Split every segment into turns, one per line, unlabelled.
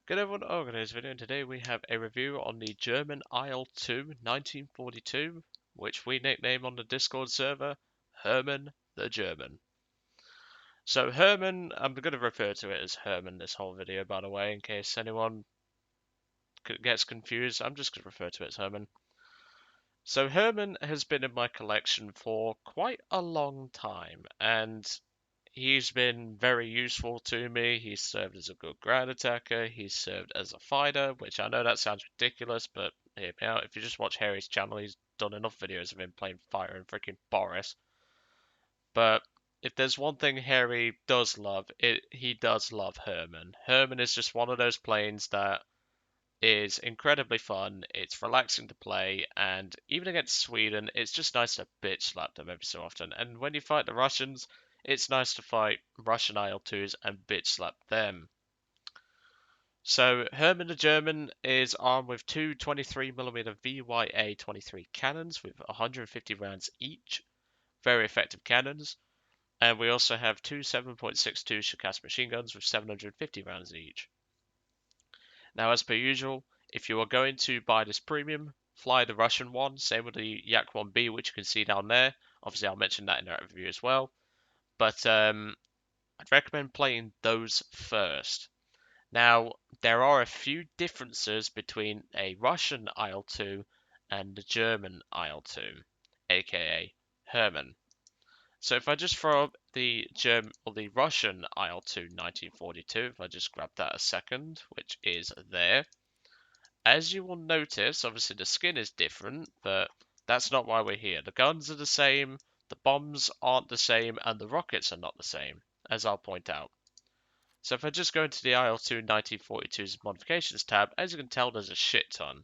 Good everyone, Organized Video, and today we have a review on the German IL-2 1942, which we nickname on the Discord server Herman the German. So Herman, I'm going to refer to it as Herman this whole video, by the way, in case anyone gets confused. I'm just going to refer to it as Herman. So Herman has been in my collection for quite a long time, and he's been very useful to me. He's served as a good ground attacker. He's served as a fighter, which I know that sounds ridiculous, but hear me out. If you just watch Harry's channel, he's done enough videos of him playing fighter and freaking Boris. But if there's one thing Harry does love, he does love Herman. Herman is just one of those planes that is incredibly fun. It's relaxing to play, and even against Sweden, it's just nice to bitch slap them every so often. And when you fight the Russians, it's nice to fight Russian IL-2s and bitch slap them. So Herman the German is armed with two 23mm VYA-23 cannons with 150 rounds each, very effective cannons. And we also have two 7.62 Shikast machine guns with 750 rounds each. Now, as per usual, if you are going to buy this premium, fly the Russian one. Same with the Yak 1B, which you can see down there. Obviously, I'll mention that in that review as well. But I'd recommend playing those first. Now, there are a few differences between a Russian IL-2 and the German IL-2, aka Herman. So if I just throw up the German or the Russian IL-2 1942, if I just grab that a second, which is there. As you will notice, obviously the skin is different, but that's not why we're here. The guns are the same, the bombs aren't the same, and the rockets are not the same, as I'll point out. So if I just go into the IL-2 1942's modifications tab, as you can tell, there's a shit ton.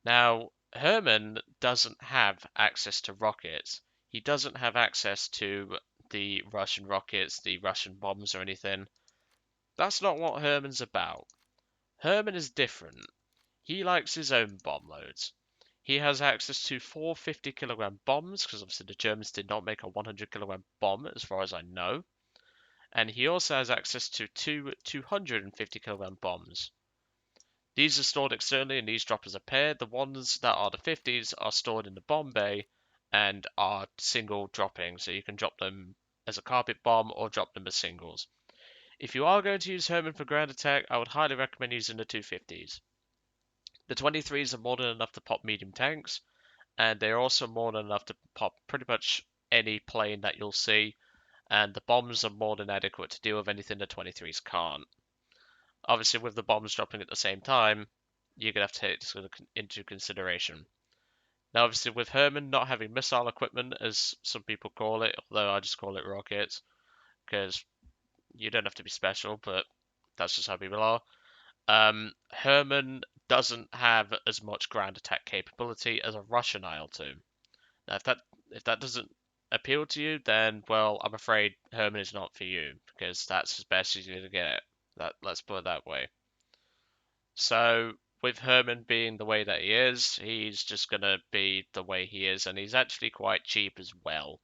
Now, Herman doesn't have access to rockets. He doesn't have access to the Russian rockets, the Russian bombs, or anything. That's not what Herman's about. Herman is different. He likes his own bomb loads. He has access to four 50-kilogram bombs, because obviously the Germans did not make a 100-kilogram bomb, as far as I know. And he also has access to two 250-kilogram bombs. These are stored externally and these drop as a pair. The ones that are the 50s are stored in the bomb bay and are single dropping, so you can drop them as a carpet bomb or drop them as singles. If you are going to use Herman for ground attack, I would highly recommend using the 250s. The 23s are more than enough to pop medium tanks, and they're also more than enough to pop pretty much any plane that you'll see, and the bombs are more than adequate to deal with anything the 23s can't. Obviously, with the bombs dropping at the same time, you're going to have to take this into consideration. Now, obviously, with Herman not having missile equipment, as some people call it, although I just call it rockets, because you don't have to be special, but that's just how people are. Herman doesn't have as much ground attack capability as a Russian IL-2. Now, if that doesn't appeal to you, then well, I'm afraid Herman is not for you because that's as best as you're gonna get it. Let's put it that way. So with Herman being the way that he is, he's just gonna be the way he is, and he's actually quite cheap as well.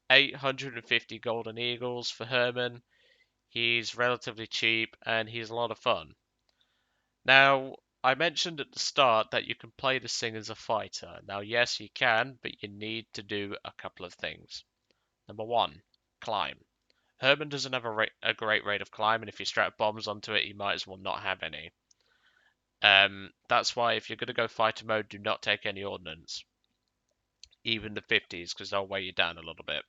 850 golden eagles for Herman. He's relatively cheap and he's a lot of fun. Now, I mentioned at the start that you can play this thing as a fighter. Now, yes, you can, but you need to do a couple of things. Number one, climb. Herman doesn't have a great rate of climb, and if you strap bombs onto it, you might as well not have any. That's why if you're going to go fighter mode, do not take any ordnance. Even the 50s, because they'll weigh you down a little bit.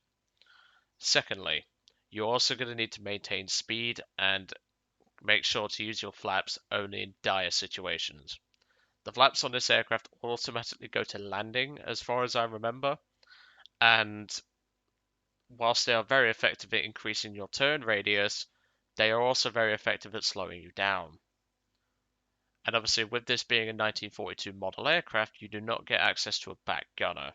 Secondly, you're also going to need to maintain speed and make sure to use your flaps only in dire situations. The flaps on this aircraft automatically go to landing, as far as I remember, and whilst they are very effective at increasing your turn radius, they are also very effective at slowing you down. And obviously, with this being a 1942 model aircraft, you do not get access to a back gunner.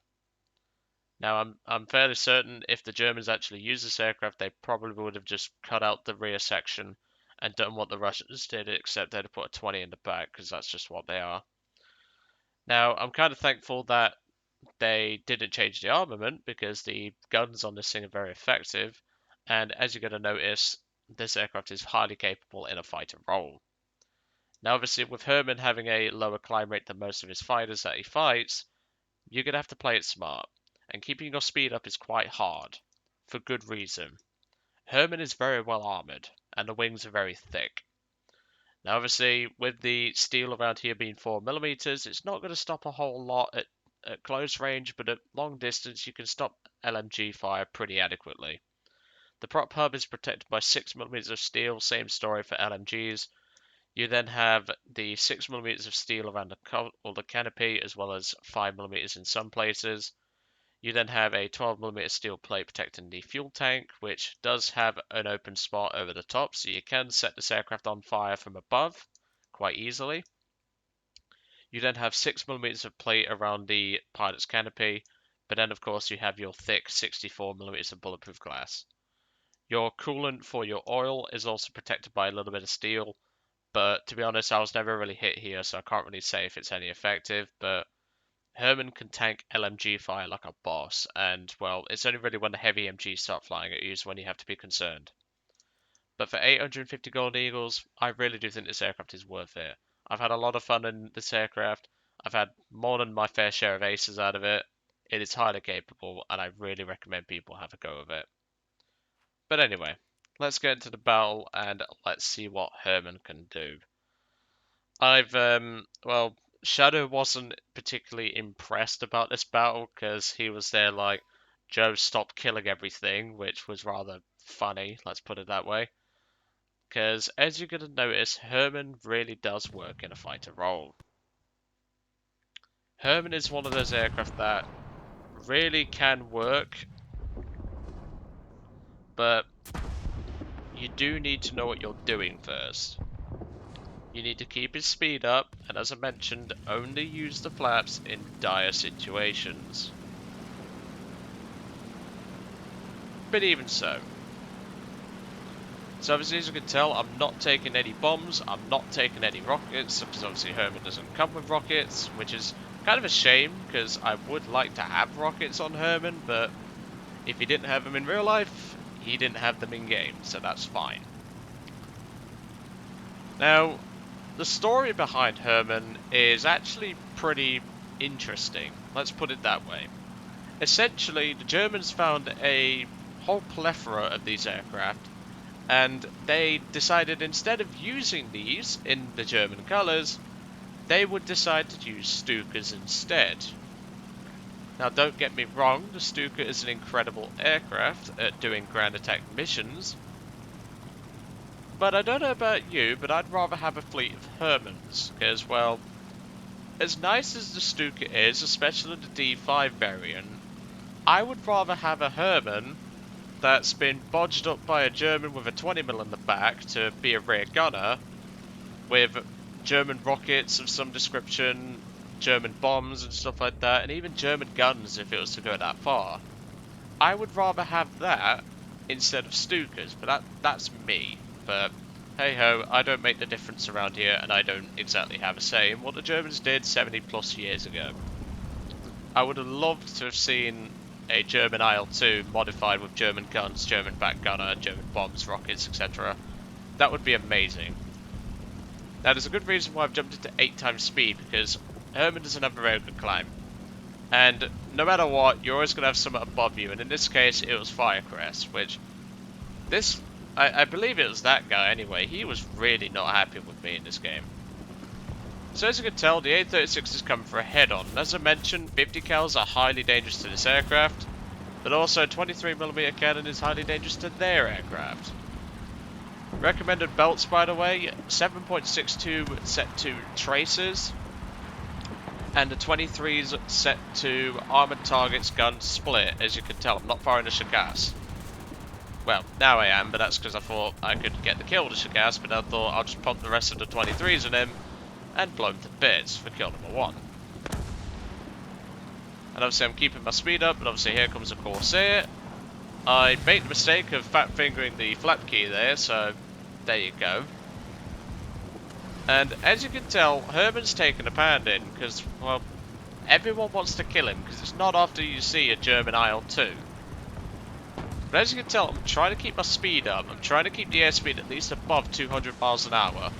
Now, I'm fairly certain if the Germans actually used this aircraft, they probably would have just cut out the rear section and done what the Russians did, except they'd have put a 20 in the back, because that's just what they are. Now, I'm kind of thankful that they didn't change the armament because the guns on this thing are very effective, and as you're going to notice, this aircraft is highly capable in a fighter role. Now obviously with Herman having a lower climb rate than most of his fighters that he fights, you're going to have to play it smart. And keeping your speed up is quite hard, for good reason. Herman is very well armored, and the wings are very thick. Now obviously with the steel around here being 4mm, it's not going to stop a whole lot at close range, but at long distance you can stop LMG fire pretty adequately. The prop hub is protected by 6mm of steel, same story for LMGs. You then have the 6mm of steel around the canopy, as well as 5mm in some places. You then have a 12mm steel plate protecting the fuel tank, which does have an open spot over the top, so you can set this aircraft on fire from above quite easily. You then have 6mm of plate around the pilot's canopy, but then of course you have your thick 64mm of bulletproof glass. Your coolant for your oil is also protected by a little bit of steel, but to be honest, I was never really hit here, so I can't really say if it's any effective, but Herman can tank LMG fire like a boss, and, well, it's only really when the heavy MGs start flying at you is when you have to be concerned. But for 850 Golden Eagles, I really do think this aircraft is worth it. I've had a lot of fun in this aircraft. I've had more than my fair share of aces out of it. It is highly capable, and I really recommend people have a go of it. But anyway, let's get into the battle, and let's see what Herman can do. Well, Shadow wasn't particularly impressed about this battle because he was there like, Joe, stop killing everything, which was rather funny, let's put it that way. Because as you're going to notice, Herman really does work in a fighter role. Herman is one of those aircraft that really can work, but you do need to know what you're doing first. You need to keep his speed up, and as I mentioned, only use the flaps in dire situations. But even so. So obviously, as you can tell, I'm not taking any bombs, I'm not taking any rockets, because obviously Herman doesn't come with rockets, which is kind of a shame, because I would like to have rockets on Herman, but if he didn't have them in real life, he didn't have them in game, so that's fine. Now, the story behind Herman is actually pretty interesting, let's put it that way. Essentially, the Germans found a whole plethora of these aircraft, and they decided instead of using these in the German colours, they would decide to use Stukas instead. Now don't get me wrong, the Stuka is an incredible aircraft at doing ground attack missions, but I don't know about you, but I'd rather have a fleet of Hermans, because, well, as nice as the Stuka is, especially the D5 variant, I would rather have a Herman that's been bodged up by a German with a 20mm in the back to be a rear gunner, with German rockets of some description, German bombs and stuff like that, and even German guns if it was to go that far. I would rather have that instead of Stukas, but that's me. But hey ho, I don't make the difference around here, and I don't exactly have a say in what the Germans did 70 plus years ago. I would have loved to have seen a German IL-2 modified with German guns, German back gunner, German bombs, rockets, etc. That would be amazing. Now there's a good reason why I've jumped into 8 times speed, because Herman doesn't have a very good climb. And no matter what, you're always going to have someone above you, and in this case it was Firecrest, which I believe it was that guy anyway, he was really not happy with me in this game. So as you can tell, the A-36 is coming for a head-on. As I mentioned, 50 cals are highly dangerous to this aircraft, but also 23mm cannon is highly dangerous to their aircraft. Recommended belts, by the way, 7.62 set to tracers, and the 23s set to armoured targets gun split. As you can tell, I'm not firing the Chagas. Well, now I am, but that's because I thought I could get the kill with the Chagas, but I thought I'll just pump the rest of the 23s on him and blow him to bits for kill number 1. And obviously I'm keeping my speed up, but obviously here comes a Corsair. I made the mistake of fat fingering the flap key there, so there you go. And as you can tell, Herman's taken a pounding, because, well, everyone wants to kill him, because it's not often you see a German IL-2. But as you can tell, I'm trying to keep my speed up. I'm trying to keep the airspeed at least above 200 miles an hour.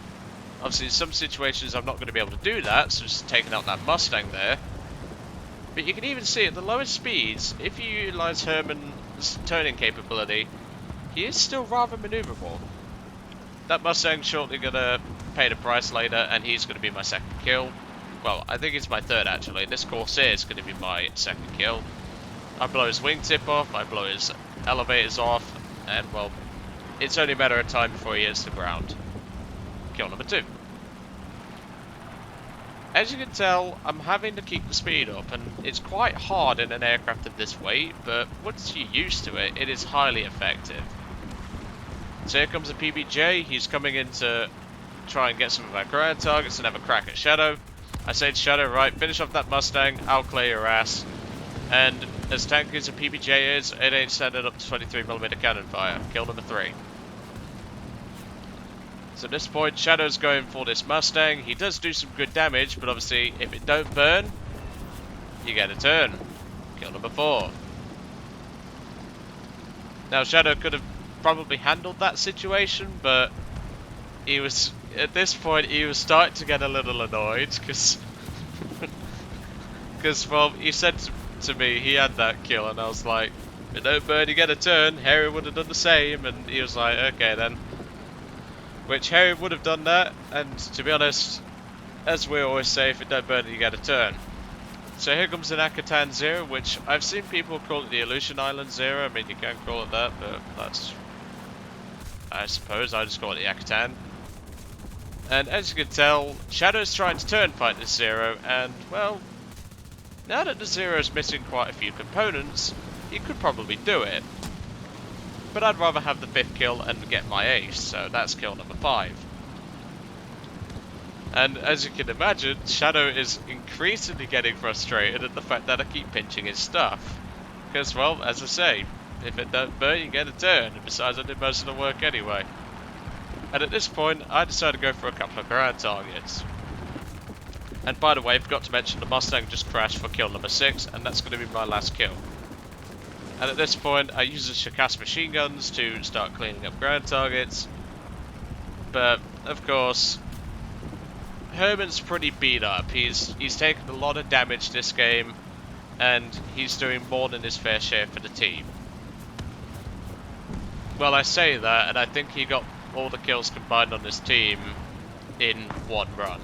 Obviously, in some situations I'm not going to be able to do that, so just taking out that Mustang there. But you can even see at the lowest speeds, if you utilise Herman's turning capability, he is still rather manoeuvrable. That Mustang's shortly going to pay the price later, and he's going to be my second kill. Well, I think it's my third actually. This Corsair is going to be my second kill. I blow his wingtip off, I blow his elevators off, and well, it's only a matter of time before he hits the ground. Kill number 2. As you can tell, I'm having to keep the speed up, and it's quite hard in an aircraft of this weight, but once you're used to it, it is highly effective. So here comes a PBJ, he's coming in to try and get some of our ground targets and have a crack at Shadow. I say to Shadow, right, finish off that Mustang, I'll clear your ass. And as tanky as a PBJ is, it ain't standing up to 23mm cannon fire. Kill number 3. So at this point, Shadow's going for this Mustang. He does do some good damage, but obviously, if it don't burn, you get a turn. Kill number 4. Now, Shadow could have probably handled that situation, but he was, at this point, he was starting to get a little annoyed, because, well, he said to me he had that kill, and I was like, if it don't burn, you get a turn. Harry would have done the same, and he was like, okay then. Which Harry would have done that, and to be honest, as we always say, if it don't burn, you get a turn. So here comes an Akatan Zero, which I've seen people call it the Illusion Island Zero. I mean, you can call it that, but that's, I suppose, I just call it the Akatan. And as you can tell, Shadow's trying to turn fight this Zero, and, well, now that the Zero's missing quite a few components, he could probably do it. But I'd rather have the 5th kill and get my ace, so that's kill number 5. And as you can imagine, Shadow is increasingly getting frustrated at the fact that I keep pinching his stuff. Because, well, as I say, if it don't burn, you get a turn, and besides I did most of the work anyway. And at this point, I decided to go for a couple of ground targets. And by the way, I forgot to mention the Mustang just crashed for kill number 6, and that's going to be my last kill. And at this point, I use the Shakas machine guns to start cleaning up ground targets. But, of course, Herman's pretty beat up. He's taken a lot of damage this game, and he's doing more than his fair share for the team. Well, I say that, and I think he got all the kills combined on his team in one run.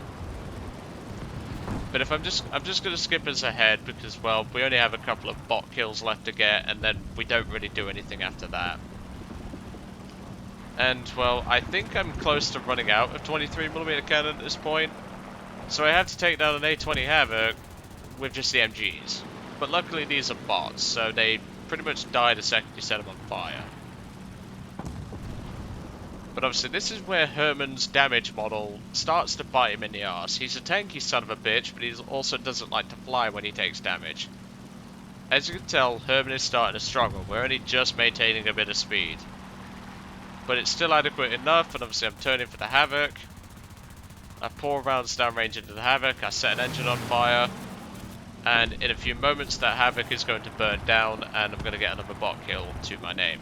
But if I'm just going to skip us ahead because, well, we only have a couple of bot kills left to get, and then we don't really do anything after that. And, well, I think I'm close to running out of 23mm cannon at this point, so I have to take down an A20 Havoc with just the MGs. But luckily these are bots, so they pretty much die the second you set them on fire. But obviously this is where Herman's damage model starts to bite him in the arse. He's a tanky son of a bitch, but he also doesn't like to fly when he takes damage. As you can tell, Herman is starting to struggle. We're only just maintaining a bit of speed. But it's still adequate enough, and obviously I'm turning for the Havoc. I pour rounds downrange into the Havoc, I set an engine on fire, and in a few moments that Havoc is going to burn down, and I'm going to get another bot kill to my name.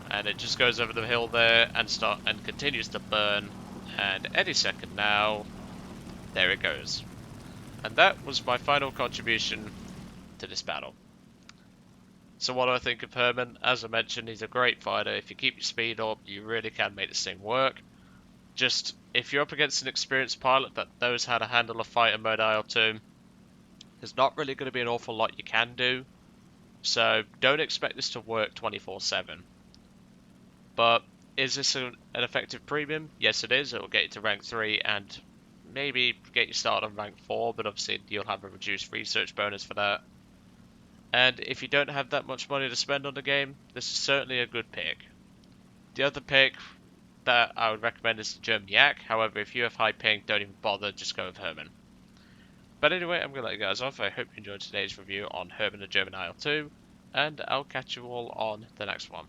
And it just goes over the hill there and continues to burn, and any second now, there it goes. And that was my final contribution to this battle. So what do I think of Herman? As I mentioned, he's a great fighter. If you keep your speed up, you really can make this thing work. Just, if you're up against an experienced pilot that knows how to handle a fight in mode IL-2, there's not really going to be an awful lot you can do. So don't expect this to work 24/7. But is this an effective premium? Yes, it is. It will get you to rank 3 and maybe get you started on rank 4, but obviously you'll have a reduced research bonus for that. And if you don't have that much money to spend on the game, this is certainly a good pick. The other pick that I would recommend is the German Yak. However, if you have high ping, don't even bother, just go with Herman. But anyway, I'm going to let you guys off. I hope you enjoyed today's review on Herman the German IL-2, and I'll catch you all on the next one.